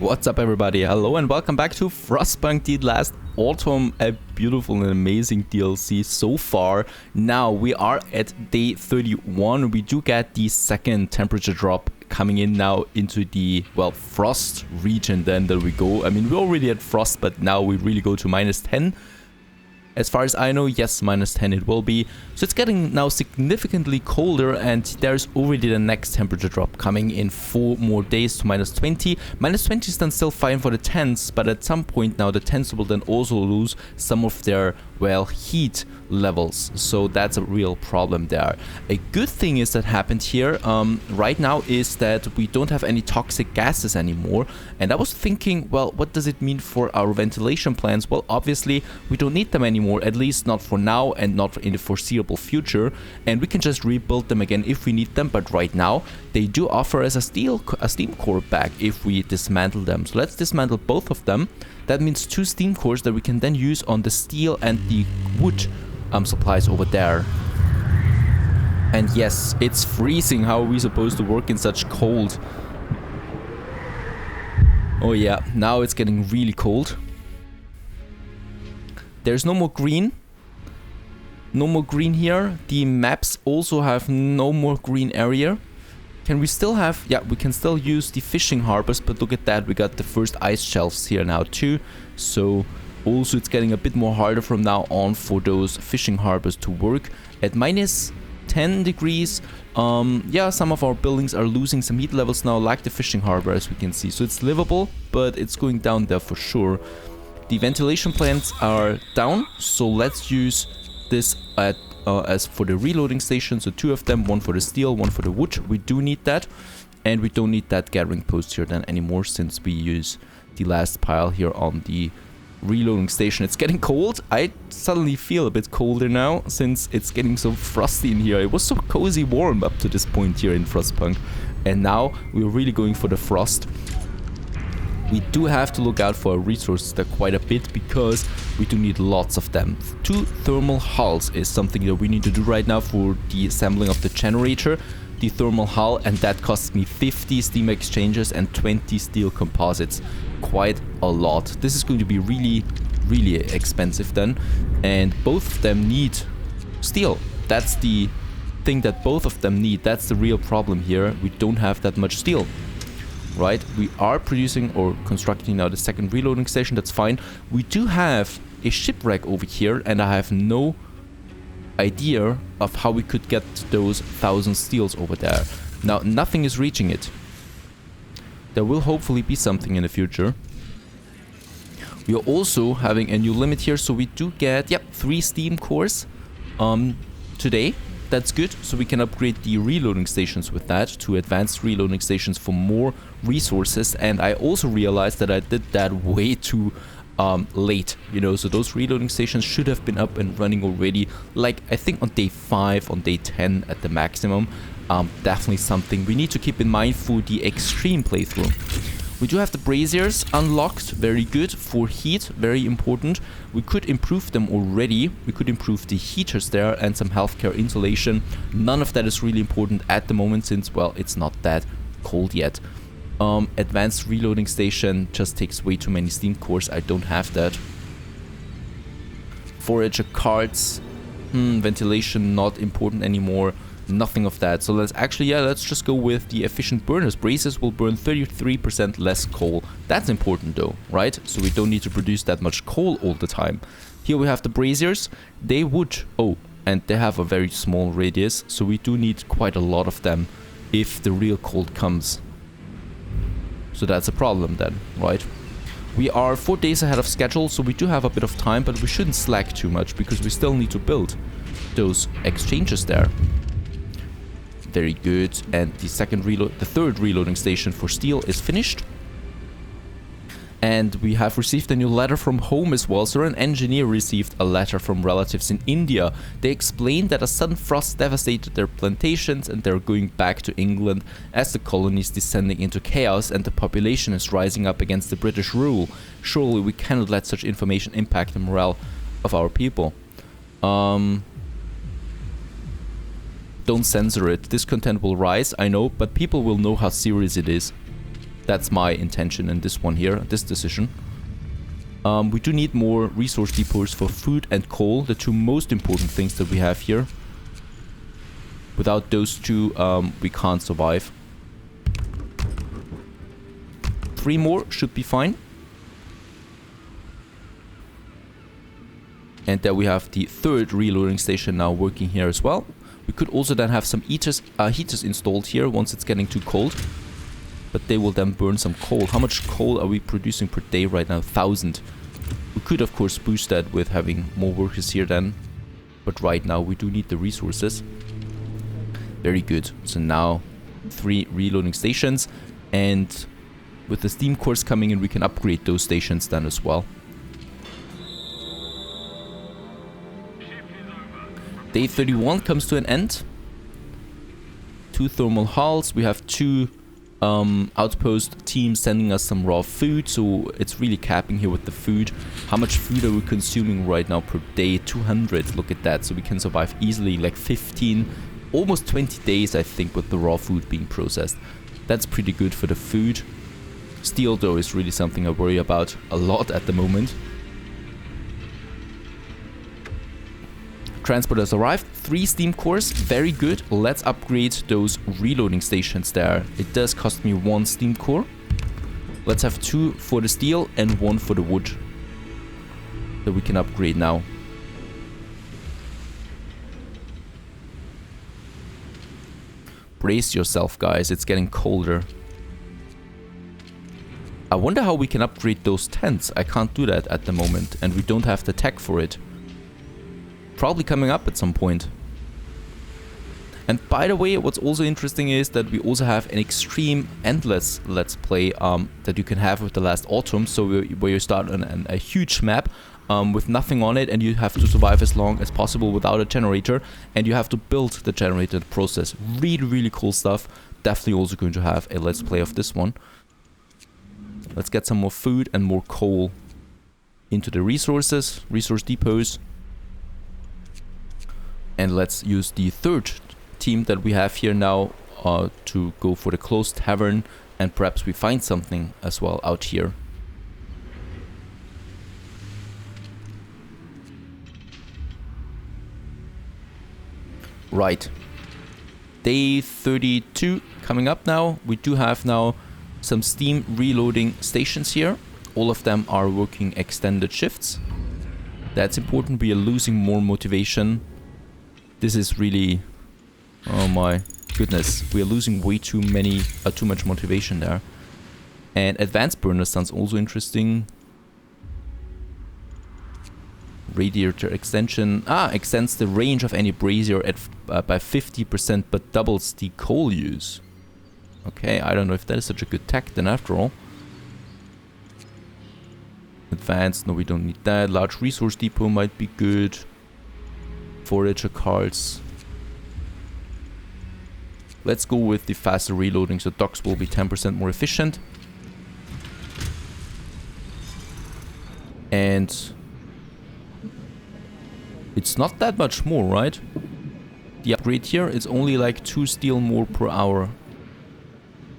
What's up everybody, hello and welcome back to Frostpunk, the last autumn, a beautiful and amazing DLC so far. Now we are at day 31, we do get the second temperature drop coming in now into the, well, frost region. Then there we go. I mean, we're already at frost, but now we really go to -10. As far as I know, yes, -10 it will be. So it's getting now significantly colder, and there's already the next temperature drop coming in 4 more days to -20. -20 is then still fine for the tents, but at some point now the tents will then also lose some of their, well, heat levels. So that's a real problem there. A good thing is that happened here right now is that we don't have any toxic gases anymore. And I was thinking, well, what does it mean for our ventilation plans? Well, obviously we don't need them anymore, at least not for now and not in the foreseeable future. And we can just rebuild them again if we need them. But right now they do offer us a steam core back if we dismantle them. So let's dismantle both of them. That means 2 steam cores that we can then use on the steel and the wood supplies over there. And yes, it's freezing. How are we supposed to work in such cold? Oh yeah, now it's getting really cold. There's no more green. No more green here. The maps also have no more green area. Can we still have... yeah, we can still use the fishing harbors, but look at that. We got the first ice shelves here now too. So also it's getting a bit more harder from now on for those fishing harbors to work. At -10 degrees, yeah, some of our buildings are losing some heat levels now, like the fishing harbor, as we can see. So it's livable, but it's going down there for sure. The ventilation plants are down, so let's use this at as for the reloading station. So 2 of them, 1 for the steel, 1 for the wood. We do need that, and we don't need that gathering post here then anymore, since we use the last pile here on the reloading station. It's getting cold. I suddenly feel a bit colder now, since it's getting so frosty in here. It was so cozy warm up to this point here in Frostpunk, and now we're really going for the frost. We do have to look out for our resources there quite a bit, because we do need lots of them. 2 thermal hulls is something that we need to do right now for the assembling of the generator. The thermal hull, and that costs me 50 steam exchangers and 20 steel composites. Quite a lot. This is going to be really, really expensive then. And both of them need steel. That's the thing that both of them need. That's the real problem here. We don't have that much steel. Right? We are producing or constructing now the second reloading station. That's fine. We do have a shipwreck over here, and I have no idea of how we could get those 1,000 steels over there. Now, nothing is reaching it. There will hopefully be something in the future. We are also having a new limit here, so we do get, yep, 3 steam cores today. That's good, so we can upgrade the reloading stations with that to advanced reloading stations for more resources. And I also realized that I did that way too late, you know, so those reloading stations should have been up and running already, like I think on day 5, on day 10 at the maximum. Definitely something we need to keep in mind for the extreme playthrough. We do have the braziers unlocked, very good for heat, very important. We could improve them already. We could improve the heaters there and some healthcare insulation. None of that is really important at the moment, since, well, it's not that cold yet. Advanced reloading station just takes way too many steam cores. I don't have that. Forager carts, ventilation not important anymore. Nothing of that. So let's actually, yeah, let's just go with the efficient burners. Braziers will burn 33% less coal. That's important though, right? So we don't need to produce that much coal all the time. Here we have the braziers. They would, oh, and they have a very small radius, so we do need quite a lot of them if the real cold comes. So that's a problem then, right? We are 4 days ahead of schedule, so we do have a bit of time, but we shouldn't slack too much, because we still need to build those exchanges there. Very good. And the third reloading station for steel is finished. And we have received a new letter from home as well. So an engineer received a letter from relatives in India. They explained that a sudden frost devastated their plantations, and they're going back to England as the colony is descending into chaos and the population is rising up against the British rule. Surely we cannot let such information impact the morale of our people. Don't censor it. Discontent will rise, I know, but people will know how serious it is. That's my intention in this one here, this decision. We do need more resource depots for food and coal, the two most important things that we have here. Without those two, we can't survive. 3 more should be fine. And there we have the 3rd reloading station now working here as well. We could also then have some heaters installed here once it's getting too cold. But they will then burn some coal. How much coal are we producing per day right now? 1,000. We could of course boost that with having more workers here then. But right now we do need the resources. Very good. So now 3 reloading stations. And with the steam cores coming in, we can upgrade those stations then as well. Day 31 comes to an end. 2 thermal hulls. We have 2 outpost teams sending us some raw food. So it's really capping here with the food. How much food are we consuming right now per day? 200. Look at that. So we can survive easily like 15, almost 20 days I think with the raw food being processed. That's pretty good for the food. Steel though is really something I worry about a lot at the moment. Transport has arrived. 3 steam cores, very good. Let's upgrade those reloading stations there. It does cost me 1 steam core. Let's have 2 for the steel and 1 for the wood that we can upgrade now. Brace yourself, guys, it's getting colder. I wonder how we can upgrade those tents. I can't do that at the moment, and we don't have the tech for it. Probably coming up at some point. And by the way, what's also interesting is that we also have an extreme endless let's play that you can have with the last autumn. So where you start on a huge map with nothing on it, and you have to survive as long as possible without a generator, and you have to build the generator process. Really, really cool stuff. Definitely also going to have a let's play of this one. Let's get some more food and more coal into the resource depots. And let's use the 3rd team that we have here now to go for the closed tavern, and perhaps we find something as well out here. Right. Day 32 coming up now. We do have now some steam reloading stations here. All of them are working extended shifts. That's important. We are losing more motivation. This is really... oh my goodness. We are losing way too much motivation there. And advanced burner sounds also interesting. Radiator extension. Extends the range of any brazier by 50% but doubles the coal use. Okay, I don't know if that is such a good tech then after all. Advanced, no, we don't need that. Large resource depot might be good. Forager cards. Let's go with the faster reloading, so docks will be 10% more efficient. And it's not that much more, right? The upgrade here is only like 2 steel more per hour.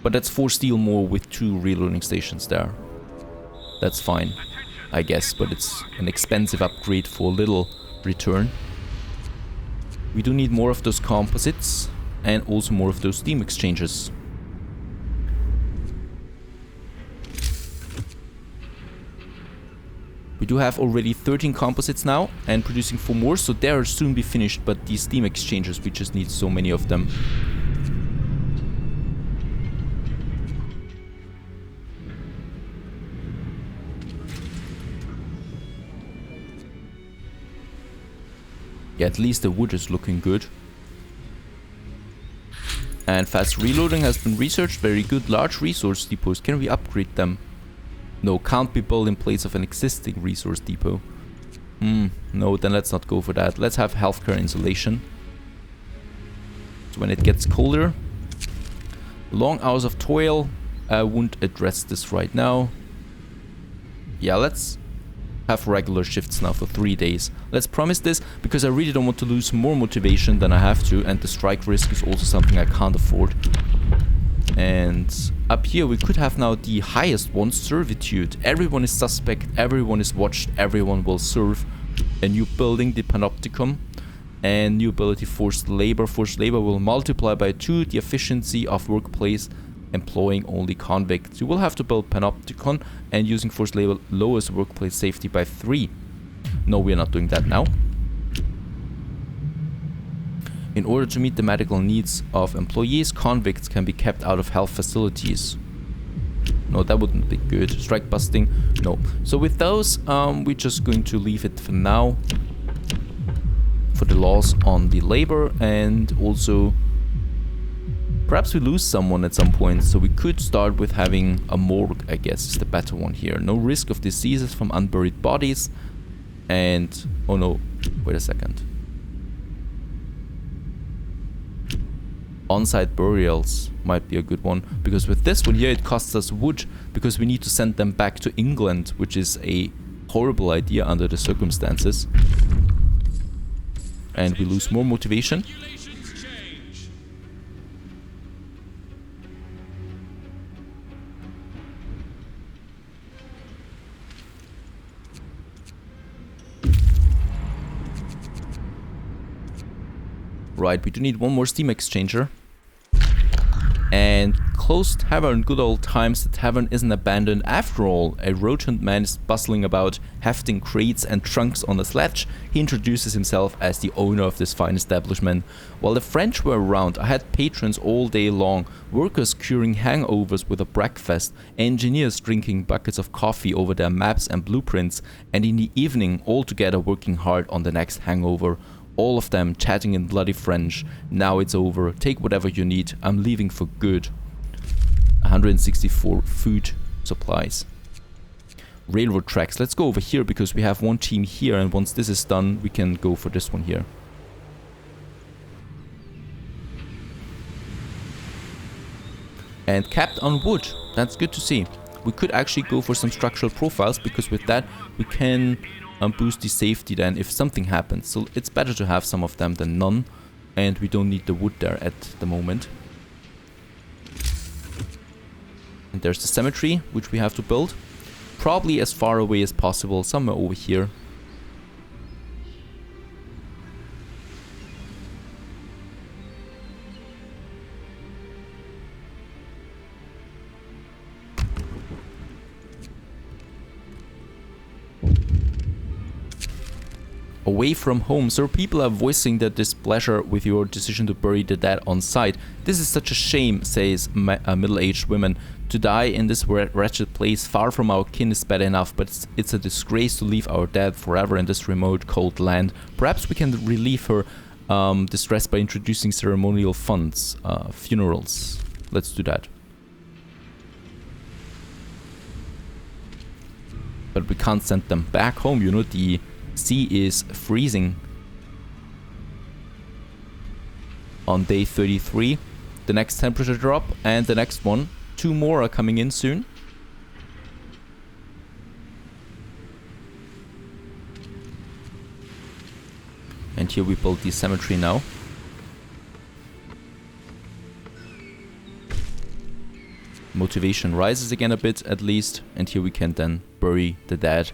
But that's 4 steel more with 2 reloading stations there. That's fine, I guess, but it's an expensive upgrade for little return. We do need more of those composites and also more of those steam exchanges. We do have already 13 composites now and producing 4 more, so they will soon be finished, but these steam exchanges, we just need so many of them. Yeah, at least the wood is looking good. And fast reloading has been researched. Very good. Large resource depots. Can we upgrade them? No, can't be built in place of an existing resource depot. No, then let's not go for that. Let's have healthcare insulation. So when it gets colder. Long hours of toil. I won't address this right now. Yeah, let's have regular shifts now for 3 days. Let's promise this, because I really don't want to lose more motivation than I have to, and the strike risk is also something I can't afford. And up here we could have now the highest one, servitude. Everyone is suspect, everyone is watched, everyone will serve. A new building, the panopticon. And new ability, forced labor. Forced labor will multiply by 2 the efficiency of workplace employing only convicts. You will have to build panopticon, and using forced labor lowers workplace safety by 3. No, we are not doing that now. In order to meet the medical needs of employees, convicts can be kept out of health facilities. No, that wouldn't be good. Strike busting, no. So with those, we're just going to leave it for now. For the laws on the labor, and also perhaps we lose someone at some point, so we could start with having a morgue, I guess is the better one here. No risk of diseases from unburied bodies. And oh no, wait a second. On-site burials might be a good one, because with this one here it costs us wood, because we need to send them back to England, which is a horrible idea under the circumstances. And we lose more motivation. Right, we do need one more steam exchanger. And closed tavern, good old times. The tavern isn't abandoned after all. A rotund man is bustling about, hefting crates and trunks on a sledge. He introduces himself as the owner of this fine establishment. While the French were around, I had patrons all day long, workers curing hangovers with a breakfast, engineers drinking buckets of coffee over their maps and blueprints, and in the evening all together working hard on the next hangover. All of them chatting in bloody French. Now it's over. Take whatever you need. I'm leaving for good. 164 food supplies. Railroad tracks. Let's go over here because we have one team here, and once this is done, we can go for this one here. And capped on wood. That's good to see. We could actually go for some structural profiles, because with that we can boost the safety then if something happens. So it's better to have some of them than none, and we don't need the wood there at the moment. And there's the cemetery, which we have to build. Probably as far away as possible, somewhere over here. Away from home. So people are voicing their displeasure with your decision to bury the dead on site. This is such a shame, says middle-aged women. To die in this wretched place far from our kin is bad enough, but it's a disgrace to leave our dead forever in this remote, cold land. Perhaps we can relieve her distress by introducing ceremonial funds, funerals. Let's do that. But we can't send them back home, you know, the sea is freezing on day 33. The next temperature drop, and the next one. 2 more are coming in soon. And here we build the cemetery now. Motivation rises again a bit at least, and here we can then bury the dead.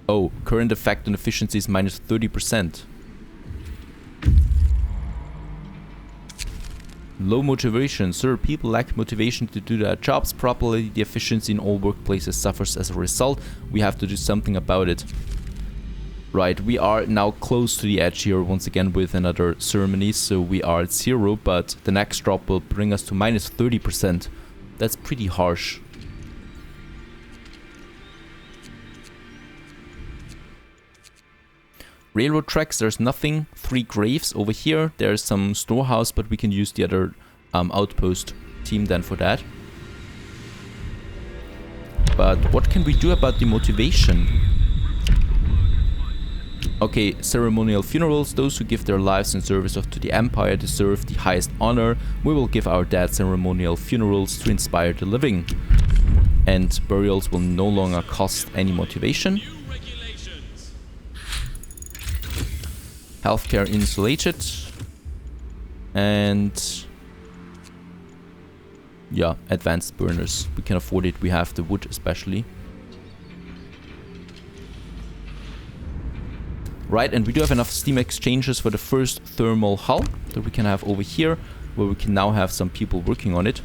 Oh, current effect on efficiency is minus 30%. Low motivation. Sir, people lack motivation to do their jobs properly. The efficiency in all workplaces suffers as a result. We have to do something about it. Right, we are now close to the edge here once again with another ceremony. So we are at 0, but the next drop will bring us to minus 30%. That's pretty harsh. Railroad tracks, there's nothing. 3 graves over here. There's some storehouse, but we can use the other outpost team then for that. But what can we do about the motivation? Okay, ceremonial funerals. Those who give their lives in service to the Empire deserve the highest honor. We will give our dead ceremonial funerals to inspire the living. And burials will no longer cost any motivation. Healthcare insulated. And yeah, advanced burners. We can afford it. We have the wood especially. Right, and we do have enough steam exchangers for the first thermal hull that we can have over here, where we can now have some people working on it.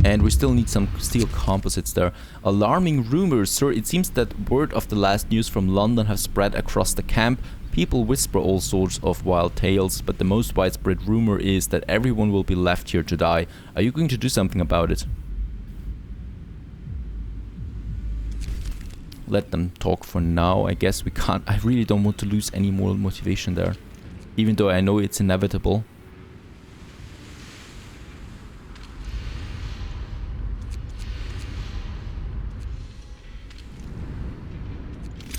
And we still need some steel composites there. Alarming rumors, sir. It seems that word of the last news from London have spread across the camp. People whisper all sorts of wild tales, but the most widespread rumor is that everyone will be left here to die. Are you going to do something about it? Let them talk for now. I guess we can't. I really don't want to lose any more motivation there, even though I know it's inevitable.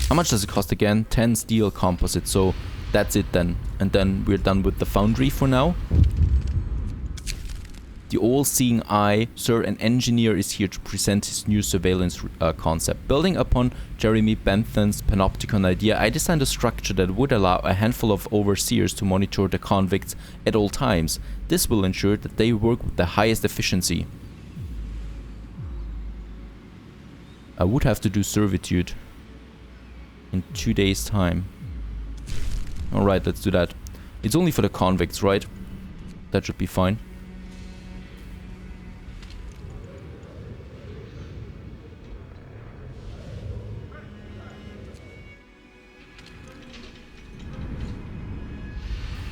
How much does it cost again? 10 steel composite, so that's it then. And then we're done with the foundry for now. The all-seeing eye, sir, an engineer is here to present his new surveillance concept. Building upon Jeremy Bentham's panopticon idea, I designed a structure that would allow a handful of overseers to monitor the convicts at all times. This will ensure that they work with the highest efficiency. I would have to do servitude in 2 days' time. Alright, let's do that. It's only for the convicts, right? That should be fine.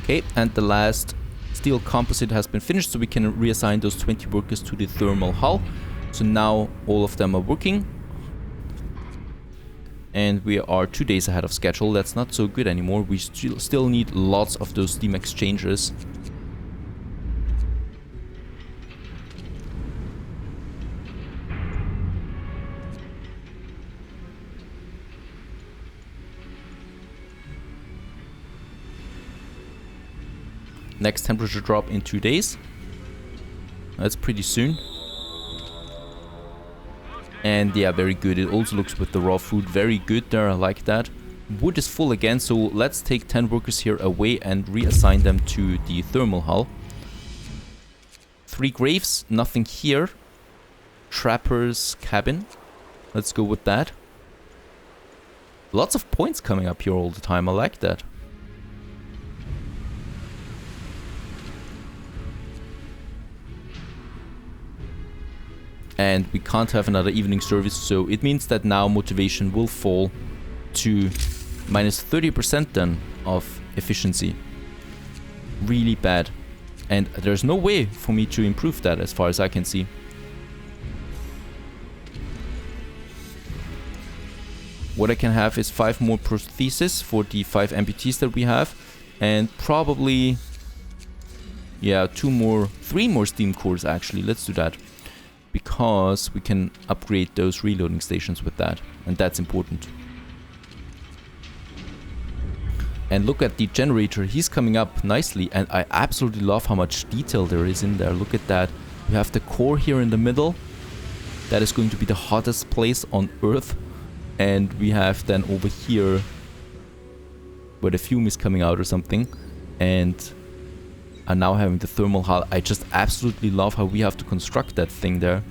Okay, and the last steel composite has been finished, so we can reassign those 20 workers to the thermal hull. So now all of them are working. And we are 2 days ahead of schedule. That's not so good anymore. We still need lots of those steam exchangers. Next temperature drop in 2 days. That's pretty soon. And yeah, very good. It also looks with the raw food very good there. I like that. Wood is full again, so let's take 10 workers here away and reassign them to the thermal hull. 3 graves, nothing here. Trapper's cabin. Let's go with that. Lots of points coming up here all the time. I like that. And we can't have another evening service, so it means that now motivation will fall to minus 30% then of efficiency. Really bad. And there's no way for me to improve that as far as I can see. What I can have is 5 more prostheses for the 5 amputees that we have. And probably, yeah, 3 more steam cores actually. Let's do that. Because we can upgrade those reloading stations with that, and that's important. And look at the generator, he's coming up nicely, and I absolutely love how much detail there is in there. Look at that. We have the core here in the middle. That is going to be the hottest place on Earth. And we have then over here where the fume is coming out or something, and are now having the thermal hull. I just absolutely love how we have to construct that thing there.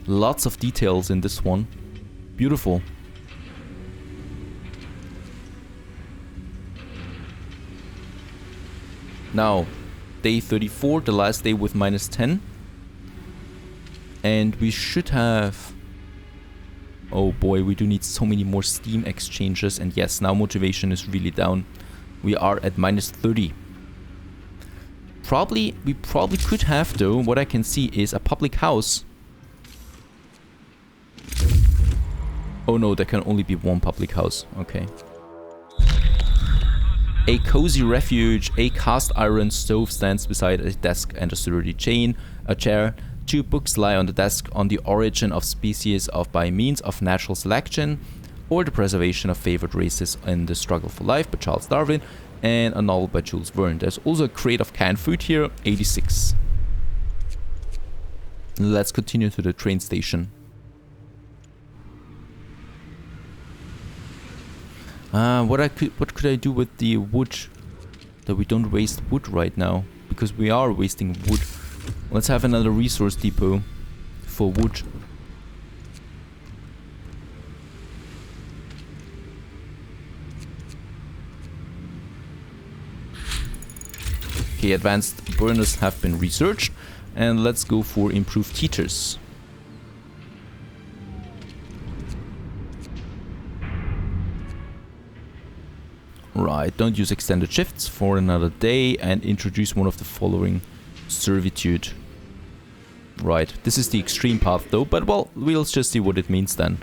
Lots of details in this one. Beautiful. Now, day 34, the last day with minus 10. And we should have... Oh boy, we do need so many more steam exchanges. And yes, now motivation is really down. We are at minus 30. We probably could have, though, what I can see is a public house. Oh no, there can only be one public house. Okay. A cozy refuge, a cast iron stove stands beside a desk and a sturdy chain, a chair. 2 books lie on the desk on the origin of species by means of natural selection or the preservation of favored races in the struggle for life by Charles Darwin. And a novel by Jules Verne. There's also a crate of canned food here, 86. Let's continue to the train station. What could I do with the wood? That we don't waste wood right now. Because we are wasting wood. Let's have another resource depot for wood. Okay, advanced burners have been researched. And let's go for improved heaters. Right, don't use extended shifts for another day and introduce one of the following servitude. Right, this is the extreme path though, but well, we'll just see what it means then.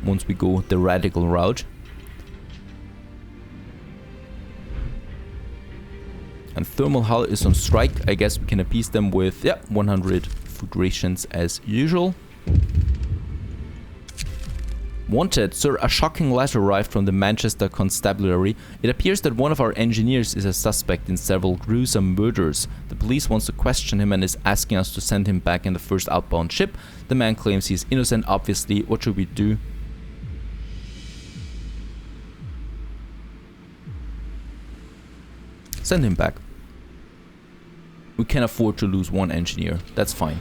Once we go the radical route. And Thermal Hull is on strike. I guess we can appease them with, yeah, 100 food rations as usual. Wanted, sir, a shocking letter arrived from the Manchester Constabulary. It appears that one of our engineers is a suspect in several gruesome murders. The police wants to question him and is asking us to send him back in the first outbound ship. The man claims he is innocent, obviously. What should we do? Send him back. We can afford to lose one engineer. That's fine.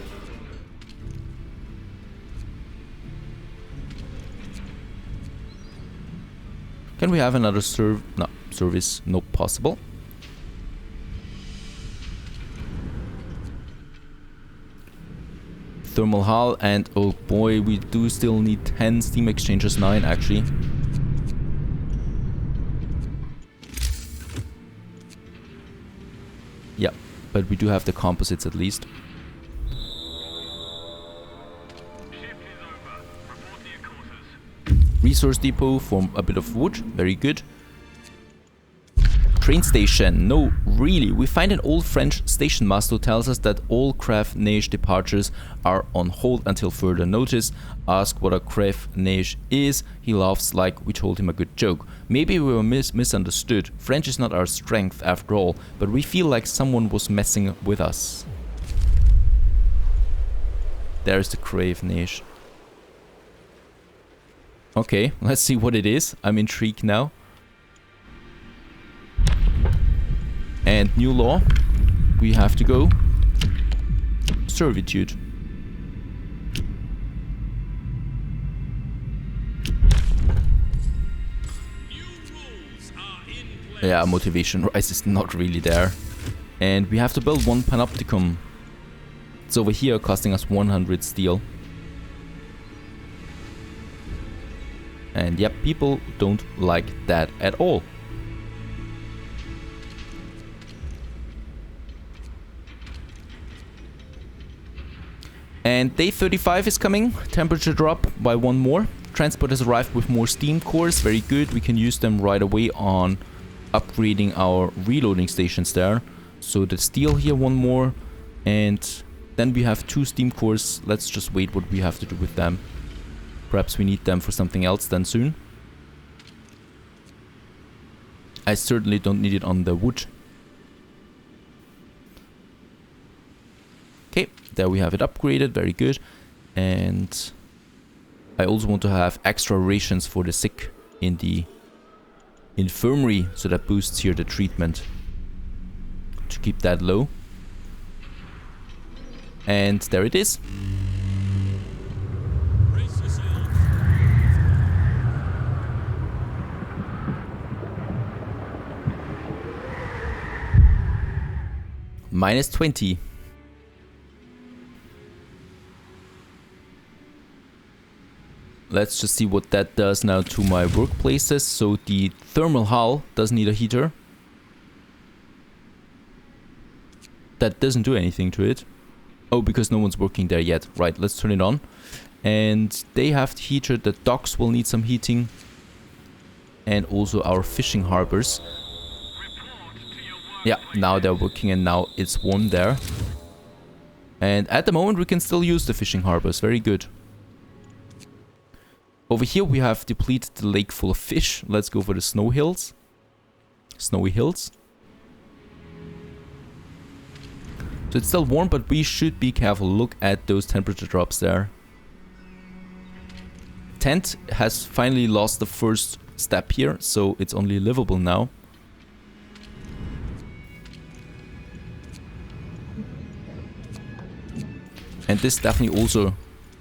Can we have another service? Nope, possible. Thermal hull and oh boy, we do still need 10 steam exchangers, 9 actually. Yeah, but we do have the composites at least. Resource depot for a bit of wood, very good. Train station, no, really, we find an old French station master who tells us that all Crève Neige departures are on hold until further notice. Ask what a Crève Neige is, he laughs like we told him a good joke. Maybe we were misunderstood, French is not our strength after all, but we feel like someone was messing with us. There's the Crève Neige. Okay, let's see what it is. I'm intrigued now. And new law. We have to go. Servitude. Yeah, motivation rise is not really there. And we have to build one panopticon. It's over here costing us 100 steel. And yep, people don't like that at all. And day 35 is coming. Temperature drop by 1 more. Transport has arrived with more steam cores. Very good. We can use them right away on upgrading our reloading stations there. So the steel here 1 more. And then we have 2 steam cores. Let's just wait what we have to do with them. Perhaps we need them for something else then soon. I certainly don't need it on the wood. Okay, there we have it upgraded, very good. And I also want to have extra rations for the sick in the infirmary, so that boosts here the treatment. To keep that low. And there it is. Minus 20. Let's just see what that does now to my workplaces. So the thermal hull does need a heater. That doesn't do anything to it. Oh, because no one's working there yet. Right, let's turn it on. And they have the heater. The docks will need some heating. And also our fishing harbors. Yeah, now they're working and now it's warm there. And at the moment we can still use the fishing harbors. Very good. Over here we have depleted the lake full of fish. Let's go for the snow hills. snowy hills. So it's still warm, but we should be careful. Look at those temperature drops there. Tent has finally lost the first step here, so it's only livable now. And this definitely also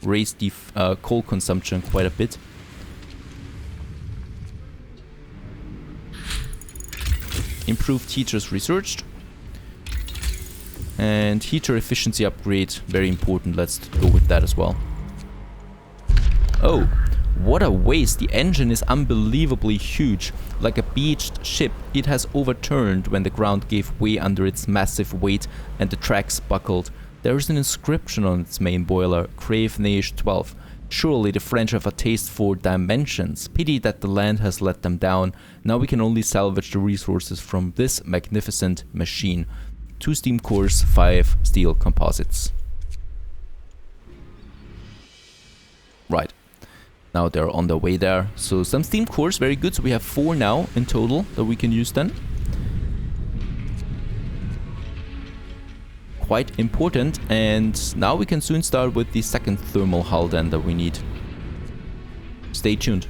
raised the coal consumption quite a bit. Improved heaters researched. And heater efficiency upgrade, very important. Let's go with that as well. Oh, what a waste. The engine is unbelievably huge. Like a beached ship, it has overturned when the ground gave way under its massive weight and the tracks buckled. There is an inscription on its main boiler, Crave Nage 12. Surely the French have a taste for dimensions. Pity that the land has let them down. Now we can only salvage the resources from this magnificent machine. 2 steam cores, 5 steel composites. Right. Now they're on their way there. So some steam cores, very good. So we have 4 now in total that we can use then. Quite important. And now we can soon start with the second thermal hull then that we need. Stay tuned.